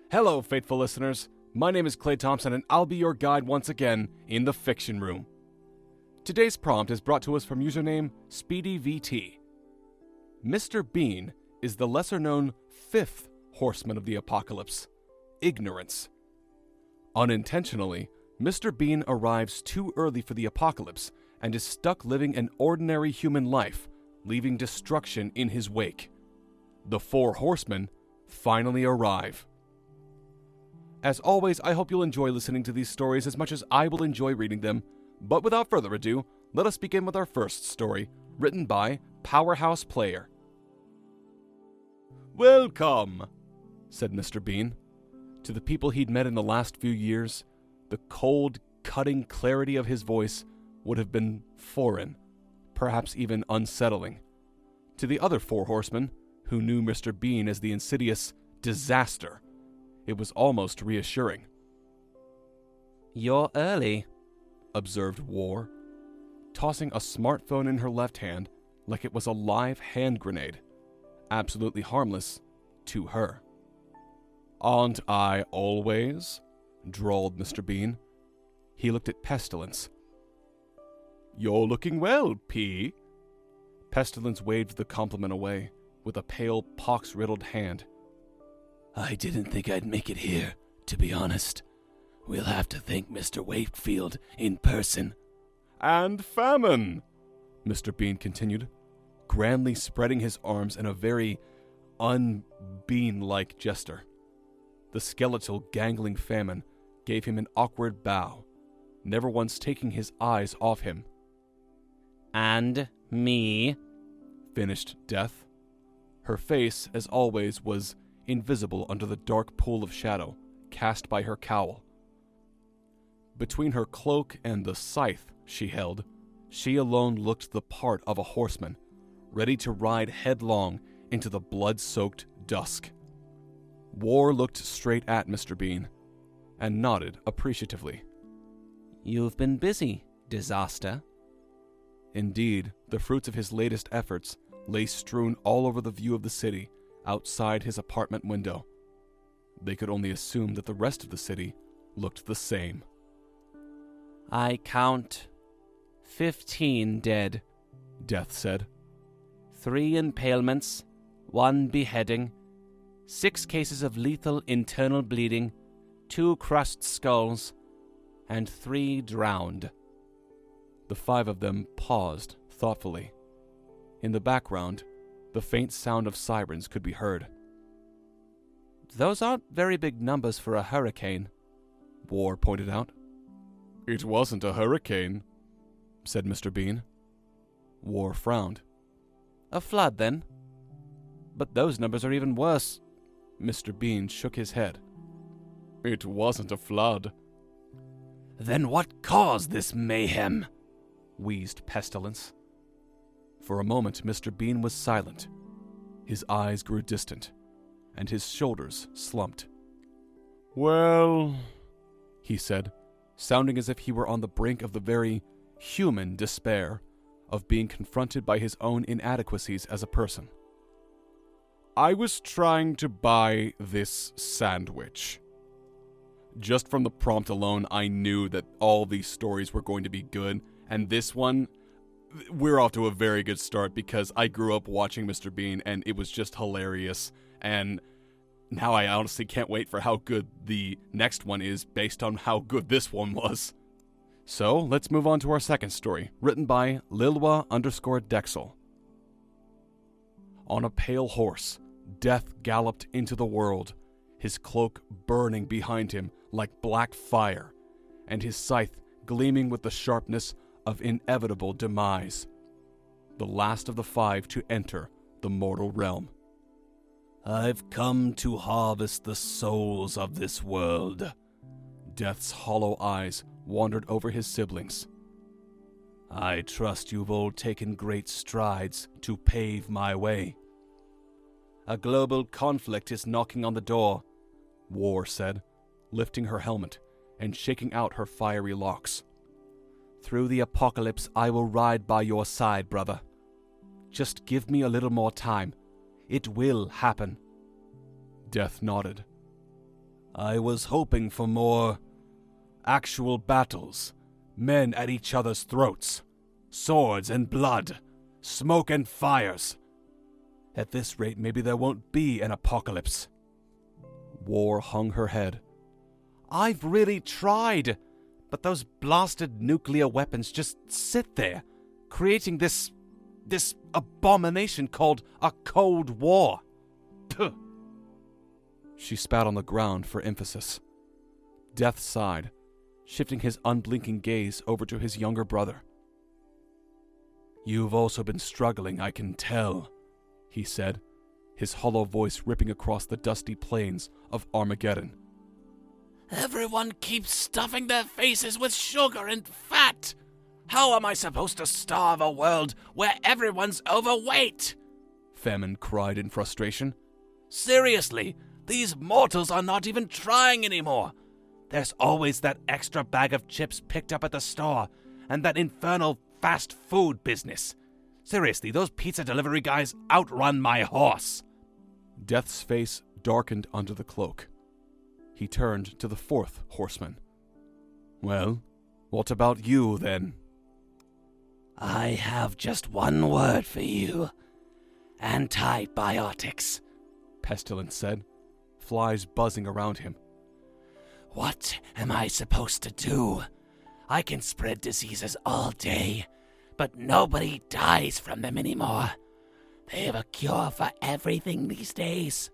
Hello, faithful listeners. My name is Clay Thompson, and I'll be your guide once again in the Fiction Room. Today's prompt is brought to us from username SpeedyVT. Mr. Bean is the lesser-known fifth horseman of the apocalypse, ignorance. Unintentionally, Mr. Bean arrives too early for the apocalypse and is stuck living an ordinary human life, leaving destruction in his wake. The four horsemen finally arrive. As always, I hope you'll enjoy listening to these stories as much as I will enjoy reading them. But without further ado, let us begin with our first story, written by Powerhouse Player. "Welcome," said Mr. Bean. To the people he'd met in the last few years, the cold, cutting clarity of his voice would have been foreign, perhaps even unsettling. To the other four horsemen, who knew Mr. Bean as the insidious disaster, it was almost reassuring. "You're early," observed War, tossing a smartphone in her left hand like it was a live hand grenade, absolutely harmless to her. "Aren't I always?" drawled Mr. Bean. He looked at Pestilence. "You're looking well, P." Pestilence waved the compliment away with a pale, pox-riddled hand. "I didn't think I'd make it here, to be honest. We'll have to thank Mr. Wakefield in person." "And famine," Mr. Bean continued, grandly spreading his arms in a very un-Bean-like gesture. The skeletal, gangling famine gave him an awkward bow, never once taking his eyes off him. "And me," finished Death. Her face, as always, was invisible under the dark pool of shadow cast by her cowl. Between her cloak and the scythe she held, she alone looked the part of a horseman, ready to ride headlong into the blood-soaked dusk. War looked straight at Mr. Bean and nodded appreciatively. "You've been busy, disaster." Indeed, the fruits of his latest efforts lay strewn all over the view of the city outside his apartment window. They could only assume that the rest of the city looked the same. "I count 15 dead," Death said. 3 impalements, 1 beheading, 6 cases of lethal internal bleeding, 2 crushed skulls, and 3 drowned." The 5 of them paused thoughtfully. In the background, the faint sound of sirens could be heard. "Those aren't very big numbers for a hurricane," War pointed out. "It wasn't a hurricane," said Mr. Bean. War frowned. "A flood, then?" "But those numbers are even worse." Mr. Bean shook his head. "It wasn't a flood." "Then what caused this mayhem?" wheezed Pestilence. For a moment, Mr. Bean was silent. His eyes grew distant, and his shoulders slumped. "Well," he said, sounding as if he were on the brink of the very human despair of being confronted by his own inadequacies as a person. "I was trying to buy this sandwich." Just from the prompt alone, I knew that all these stories were going to be good, and this one, we're off to a very good start because I grew up watching Mr. Bean and it was just hilarious, and now I honestly can't wait for how good the next one is based on how good this one was. So let's move on to our second story, written by Lilwa_Dexel. On a pale horse, Death galloped into the world, his cloak burning behind him like black fire, and his scythe gleaming with the sharpness of inevitable demise. The last of the 5 to enter the mortal realm. "I've come to harvest the souls of this world." Death's hollow eyes wandered over his siblings. "I trust you've all taken great strides to pave my way." "A global conflict is knocking on the door," War said, lifting her helmet and shaking out her fiery locks. "Through the apocalypse, I will ride by your side, brother. Just give me a little more time. It will happen." Death nodded. I was hoping for more actual battles, men at each other's throats, swords and blood, smoke and fires. At this rate, maybe there won't be an apocalypse. War hung her head. I've really tried, but those blasted nuclear weapons just sit there, creating this abomination called a Cold War. Puh. She spat on the ground for emphasis. Death sighed, shifting his unblinking gaze over to his younger brother. You've also been struggling, I can tell, he said, his hollow voice ripping across the dusty plains of Armageddon. Everyone keeps stuffing their faces with sugar and fat. How am I supposed to starve a world where everyone's overweight? Famine cried in frustration. Seriously, these mortals are not even trying anymore. There's always that extra bag of chips picked up at the store, and that infernal fast food business. Seriously, those pizza delivery guys outrun my horse. Death's face darkened under the cloak. He turned to the fourth horseman. Well, what about you, then? I have just one word for you. Antibiotics, Pestilence said, flies buzzing around him. What am I supposed to do? I can spread diseases all day, but nobody dies from them anymore. They have a cure for everything these days.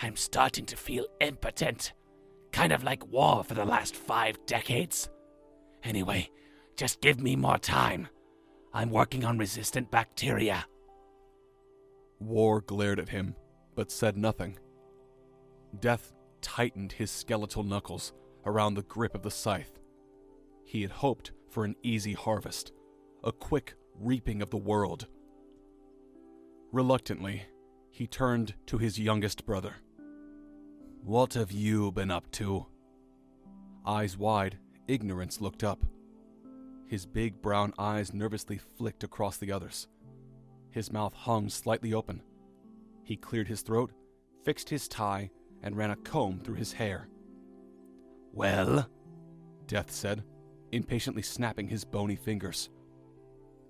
I'm starting to feel impotent, kind of like war for the last 5 decades. Anyway, just give me more time. I'm working on resistant bacteria. War glared at him, but said nothing. Death tightened his skeletal knuckles around the grip of the scythe. He had hoped for an easy harvest, a quick reaping of the world. Reluctantly, he turned to his youngest brother. What have you been up to? Eyes wide, Ignorance looked up. His big brown eyes nervously flicked across the others. His mouth hung slightly open. He cleared his throat, fixed his tie, and ran a comb through his hair. Well, Death said, impatiently snapping his bony fingers.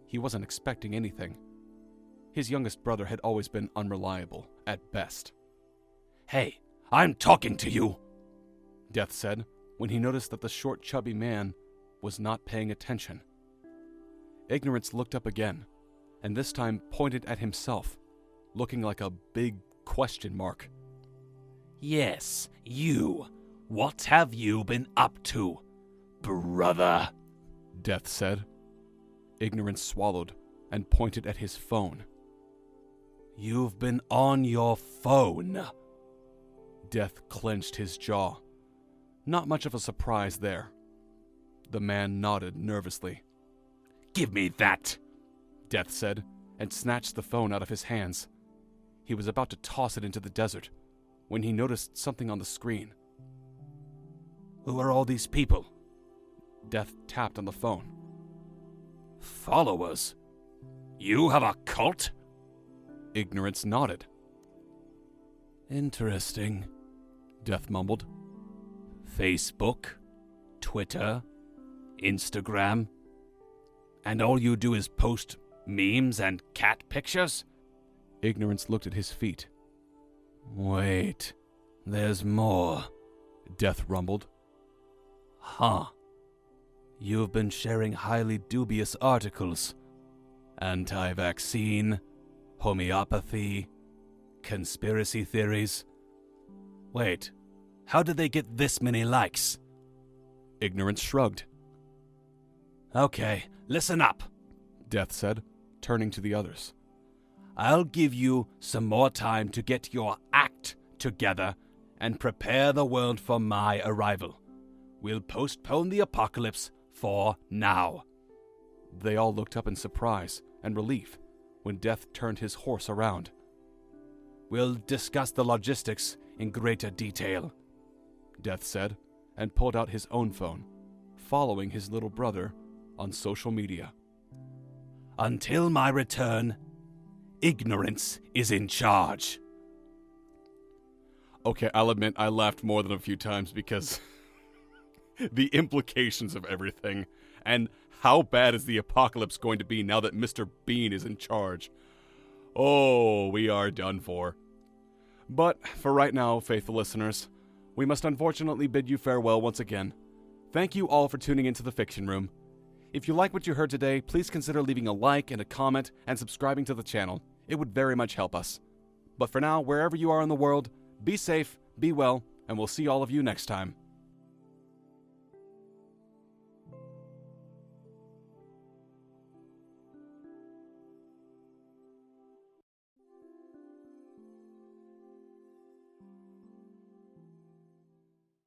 He wasn't expecting anything. His youngest brother had always been unreliable, at best. Hey, I'm talking to you, Death said, when he noticed that the short, chubby man was not paying attention. Ignorance looked up again, and this time pointed at himself, looking like a big question mark. Yes, you. What have you been up to, brother? Death said. Ignorance swallowed and pointed at his phone. You've been on your phone. Death clenched his jaw. Not much of a surprise there. The man nodded nervously. Give me that, Death said, and snatched the phone out of his hands. He was about to toss it into the desert when he noticed something on the screen. Who are all these people? Death tapped on the phone. Followers? You have a cult? Ignorance nodded. Interesting, Death mumbled. Facebook, Twitter, Instagram, and all you do is post memes and cat pictures? Ignorance looked at his feet. Wait, there's more, Death rumbled. Huh. You've been sharing highly dubious articles. Anti-vaccine, homeopathy, conspiracy theories. Wait, how did they get this many likes? Ignorance shrugged. Okay, listen up, Death said, turning to the others. I'll give you some more time to get your act together and prepare the world for my arrival. We'll postpone the apocalypse for now. They all looked up in surprise and relief when Death turned his horse around. We'll discuss the logistics in greater detail, Death said, and pulled out his own phone, following his little brother on social media. Until my return, Ignorance is in charge. Okay, I'll admit I laughed more than a few times because the implications of everything and how bad is the apocalypse going to be now that Mr. Bean is in charge. Oh, we are done for. But for right now, faithful listeners, we must unfortunately bid you farewell once again. Thank you all for tuning into the Fiction Room. If you like what you heard today, please consider leaving a like and a comment and subscribing to the channel. It would very much help us. But for now, wherever you are in the world, be safe, be well, and we'll see all of you next time.